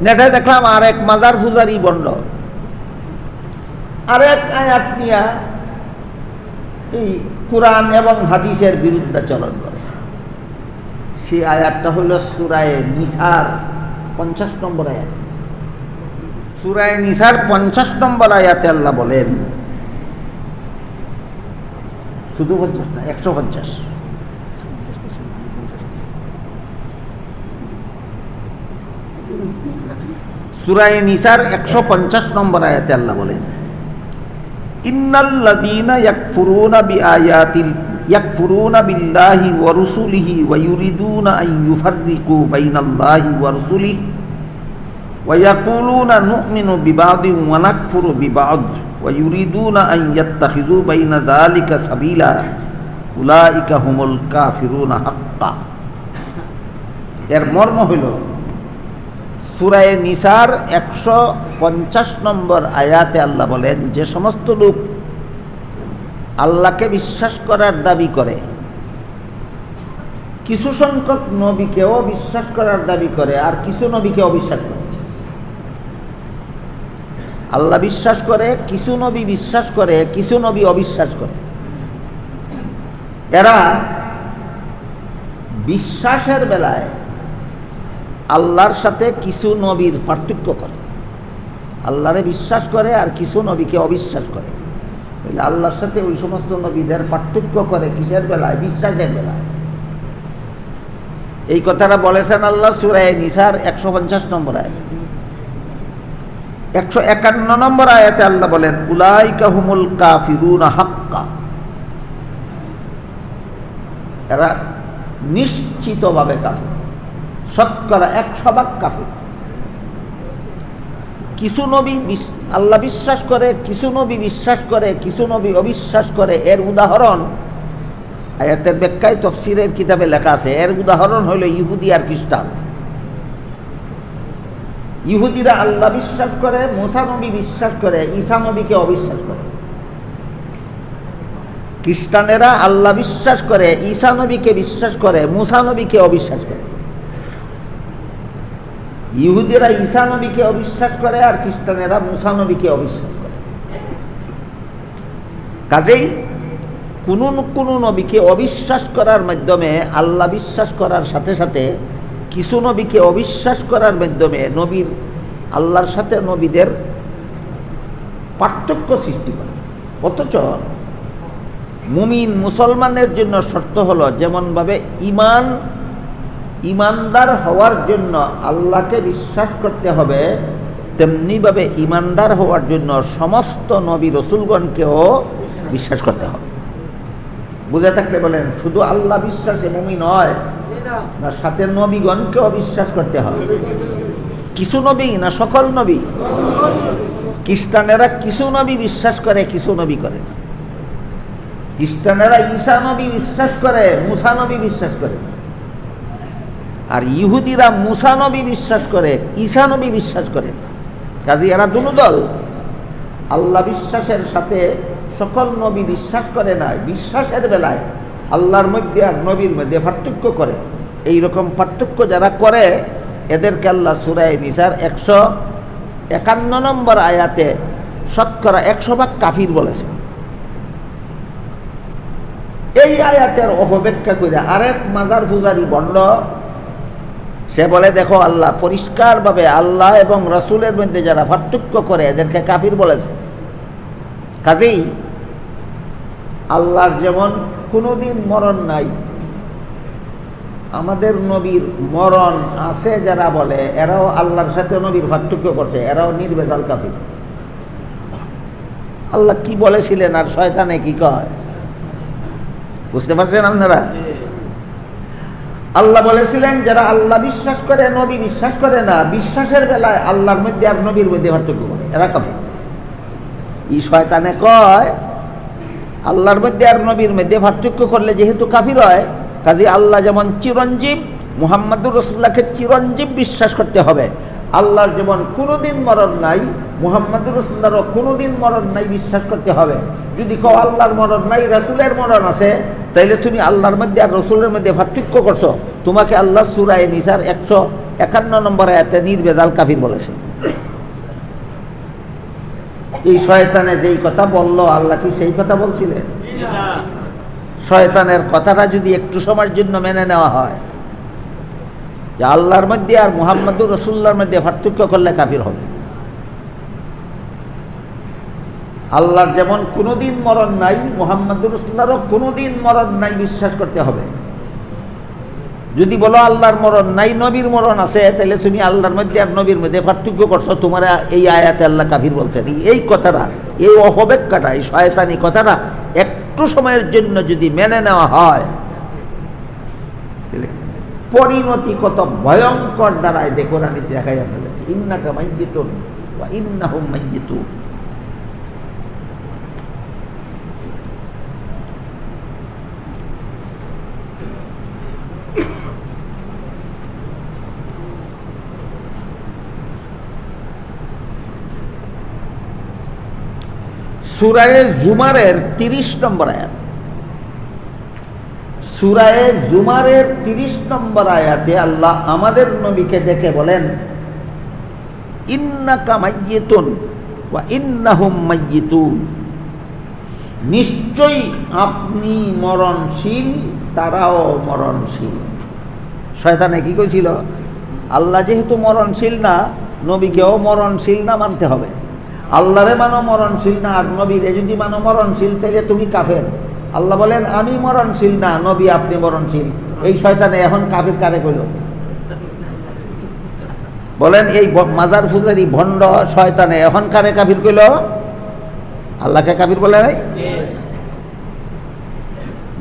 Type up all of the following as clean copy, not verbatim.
নেটে দেখলাম আরেক মাজার পূজারি বন্ড আরেক আয়াত নিয়া এই কুরআন এবং হাদিসের বিরুদ্ধাচরণ করে। সেই আয়াতটা হলো সূরা নিসার 50 নম্বর আয়াত। সূরা নিসার 50 নম্বর আয়াতে আল্লাহ বলেন, শুধু 50 না, 150। সূরা নিসার 150 নম্বর আয়াতে আল্লাহ বলেন, ইন্নাল্লাযীনা ইয়াকফুরুনা বিল্লাহি ওয়া রুসুলিহি ওয়া ইউরিদুনা আন ইউফাররিকু বাইনাল্লাহি ওয়া রুসুলিহি ওয়া ইয়াকুলুনা নু'মিনু বিবাদিন ওয়া নাকফুরু বিবাদ ওয়া ইউরিদুনা আন ইয়াত্তাখিযু বাইনা যালিকা সাবিলা উলাইকা হুমুল কাফিরুনা হাক্কা। এর মর্ম হইল সূরা নিসার 150 নম্বর আয়াতে আল্লাহ বলেন, যে সমস্ত লোক আল্লাহকে বিশ্বাস করার দাবি করে, কিছু সংখ্যক নবীকেও বিশ্বাস করার দাবি করে, আর কিছু নবীকে অবিশ্বাস করে। আল্লাহ বিশ্বাস করে, কিছু নবী বিশ্বাস করে, কিছু নবী অবিশ্বাস করে। এরা বিশ্বাসের বেলায় আল্লাহর সাথে কিছু নবীর পার্থক্য করে, আল্লাহরে বিশ্বাস করে আর কিছু নবীকে অবিশ্বাস করে। আল্লাহর সাথে ওই সমস্ত নবীদের পার্থক্য করে কিসের বেলায়? বিশ্বাসের বেলায়। এই কথাটা বলেছেন আল্লাহ সূরা নিসার 150 নম্বর আয়াতে। 151 নম্বর আয়াতে আল্লাহ বলেন, উলাইকা হুমুল কাফিরুনা হাক্কা। এরা নিশ্চিতভাবে কাফির, শতকরা 100% কাফির। কিছু নবী আল্লাহ বিশ্বাস করে, কিছু নবী বিশ্বাস করে, কিছু নবী অবিশ্বাস করে। এর উদাহরণ আয়াতের ব্যাখ্যায় তাফসীরের কিতাবে লেখা আছে। এর উদাহরণ হলো ইহুদি আর খ্রিস্টান। ইহুদিরা আল্লাহ বিশ্বাস করে, মুসা নবী বিশ্বাস করে, ঈসা নবীকে অবিশ্বাস করে। খ্রিস্টানেরা আল্লাহ বিশ্বাস করে, ঈসা নবীকে বিশ্বাস করে, মুসা নবীকে অবিশ্বাস করে। ইহুদিরা ঈসা নবীকে অবিশ্বাস করে আর খ্রিস্টানেরা মুসা নবীকে অবিশ্বাস করে। কাজেই কোন নবীকে অবিশ্বাস করার মাধ্যমে আল্লাহ বিশ্বাস করার সাথে সাথে কিছু নবীকে অবিশ্বাস করার মাধ্যমে নবীর আল্লাহর সাথে নবীদের পার্থক্য সৃষ্টি করে। অথচ মুমিন মুসলমানের জন্য শর্ত হলো, যেমনভাবে ইমানদার হওয়ার জন্য আল্লাহকে বিশ্বাস করতে হবে, তেমনিভাবে ইমানদার হওয়ার জন্য সমস্ত নবী রসুলগণকেও বিশ্বাস করতে হবে। বুঝে থাকলে বলেন, শুধু আল্লাহ বিশ্বাসে মুমিন হয় না, সাথে নবীগণকেও বিশ্বাস করতে হবে। কিছু নবী না সকল নবী? খ্রিস্টানেরা কিছু নবী বিশ্বাস করে, কিছু নবী করে। খ্রিস্টানেরা ঈসা নবী বিশ্বাস করে, মুসা নবী বিশ্বাস করে। আর ইহুদিরা মুসা নবী বিশ্বাস করে, ঈসা নবী বিশ্বাস করে। কাজে এরা দুটো দল। আল্লাহ বিশ্বাসের সাথে সকল নবী বিশ্বাস করে না। বিশ্বাসের বেলায় আল্লাহর মধ্যে আর নবীর মধ্যে পার্থক্য করে। এই রকম পার্থক্য যারা করে এদেরকে আল্লাহ সূরা নিসার 151 নম্বর আয়াতে শতকরা 100% কাফির বলেছে। এই আয়াতের অপব্যাখ্যা করে আরেক মাজার পূজারি বন্ড সে বলে, দেখো আল্লাহ পরিষ্কারভাবে আল্লাহ এবং রাসূলের মধ্যে যারা পার্থক্য করে এদেরকে কাফির বলেছে। কাজেই আল্লাহর যেমন কোনোদিন মরণ নাই, আমাদের নবীর মরণ আছে যারা বলে, এরাও আল্লাহর সাথে নবীর পার্থক্য করছে, এরাও নির্ভেজাল কাফির। আল্লাহ কি বলেছিলেন আর শয়তানে কি কয়, বুঝতে পারছেন আপনারা? আল্লাহ বলেছিলেন যারা আল্লাহ বিশ্বাস করে, নবী বিশ্বাস করে না, বিশ্বাসের বেলায় আল্লাহর মধ্যে আর নবীর মধ্যে পার্থক্য করে, এরা কাফির। এই শয়তানে কয় আল্লাহর মধ্যে আর নবীর মধ্যে পার্থক্য করলে যেহেতু কাফির হয়, কাজে আল্লাহ যেমন চিরঞ্জীব, মুহাম্মদুর রাসূলুল্লাহকে চিরঞ্জীব বিশ্বাস করতে হবে। আল্লাহর যেমন কোনোদিন মরণ নাই, মুহাম্মদুর রাসূলুল্লাহরও কোনোদিন মরণ নাই বিশ্বাস করতে হবে। যদি কও আল্লাহর মরণ নাই, রাসূলের মরণ আছে, তাইলে তুমি আল্লাহর মধ্যে আর রাসূলের মধ্যে পার্থক্য করছো। তোমাকে আল্লাহ সূরা নিসার 51 নম্বর আয়াতে নির্ভেজাল কাফির বলেছে। এই শয়তানে যেই কথা বলল, আল্লাহ কি সেই কথা বলছিলেন? শয়তানের কথাটা যদি একটু সময়ের জন্য মেনে নেওয়া হয় যে আল্লাহর মধ্যে আর মুহাম্মদুর রাসূলুল্লাহর মধ্যে পার্থক্য করলে কাফির হবে। আল্লাহর যেমন কোনোদিন মরণ নাই, মুহাম্মদুর রাসূলুল্লাহরও কোনোদিন মরণ নাই বিশ্বাস করতে হবে। যদি বলো আল্লাহর মরণ নাই, নবীর মরণ আছে, তাহলে তুমি আল্লাহর মধ্যে আর নবীর মধ্যে পার্থক্য করছো। তোমার এই আয়াতে আল্লাহ কাফির বলছেন। এই কথাটা, এই অহবেক্ষাটা, এই শয়তানি কথাটা একটু সময়ের জন্য যদি মেনে নেওয়া হয়, তাহলে পরিণতি কত ভয়ঙ্কর দাঁড়ায় দেখুন। আমি দেখাই আপনাদের, ইন্নাকা মাইয়িতুন ওয়া ইন্নাহুম মাইয়িতুন। সূরা জুমারের 30 নম্বর আয়াত। সূরা জুমারের 30 নম্বর আয়াতে আল্লাহ আমাদের নবীকে ডেকে বলেন, ইন্নাকা মাইয়িতুন ওয়া ইন্নাহুম মাইয়িতুন। নিশ্চয়ই আপনি মরণশীল, তারাও মরণশীল। শয়তানে কি কইছিল? আল্লাহ যেহেতু মরণশীল না, নবীকেও মরণশীল না মানতে হবে। আল্লাহরে মানো মরণশীল না, আর নবীরে যদি মানো মরণশীল, তাহলে তুমি কাফের। আল্লাহ বলেন আমি মরণশীল না, নবী আপনি মরণশীল। এই শয়তানে এখন কাফির কারে কইল? বলেন এই মাজার ফুজারি ভণ্ড শয়তানে এখন কারে কাফির কইল? আল্লাহকে কাফির বলে নাই?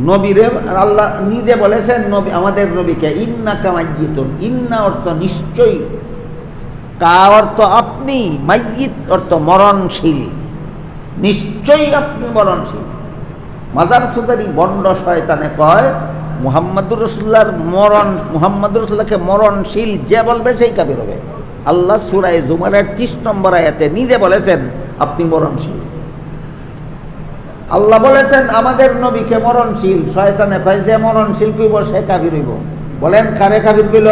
নবীরে আল্লাহ নিজে বলেছেন, নবী আমাদের নবীকে ইন্নাকা মাইয়িতুন। ইন্না অর্থ নিশ্চয়ই, কা অর্থ আপনি, মাইয়িত অর্থ মরণশীল। নিশ্চয়ই আপনি মরণশীল। মাজার ফুজারি বন্ড শয়তানে কয় মুহাম্মদুর রাসূলুল্লাহর মুহাম্মদুর রাসূলুল্লাহকে মরণশীল যে বলবে সেই কাফির হবে। আল্লাহ সূরা জুমারের 30 নম্বর আয়াতে নিজে বলেছেন আপনি মরণশীল। আল্লাহ বলেছেন আমাদের নবীকে মরণশীল। শয়তানে কয় যে মরণশীল কইব সে কাফির হইব। বলেন কারে কাফির কইল?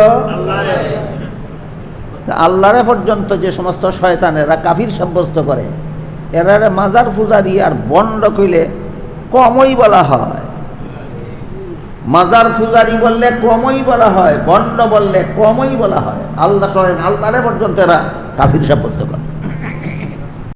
আল্লাহরে পর্যন্ত যে সমস্ত শয়তানেরা কাফির সাব্যস্ত করে, এরা মাজার পূজারি আর বন্ড কইলে কমই বলা হয়। মাজার পূজারি বললে কমই বলা হয়, বন্ড বললে কমই বলা হয়। আল্লাহ স্বয়ং আল্লাহরে পর্যন্ত এরা কাফির সাব্যস্ত করে।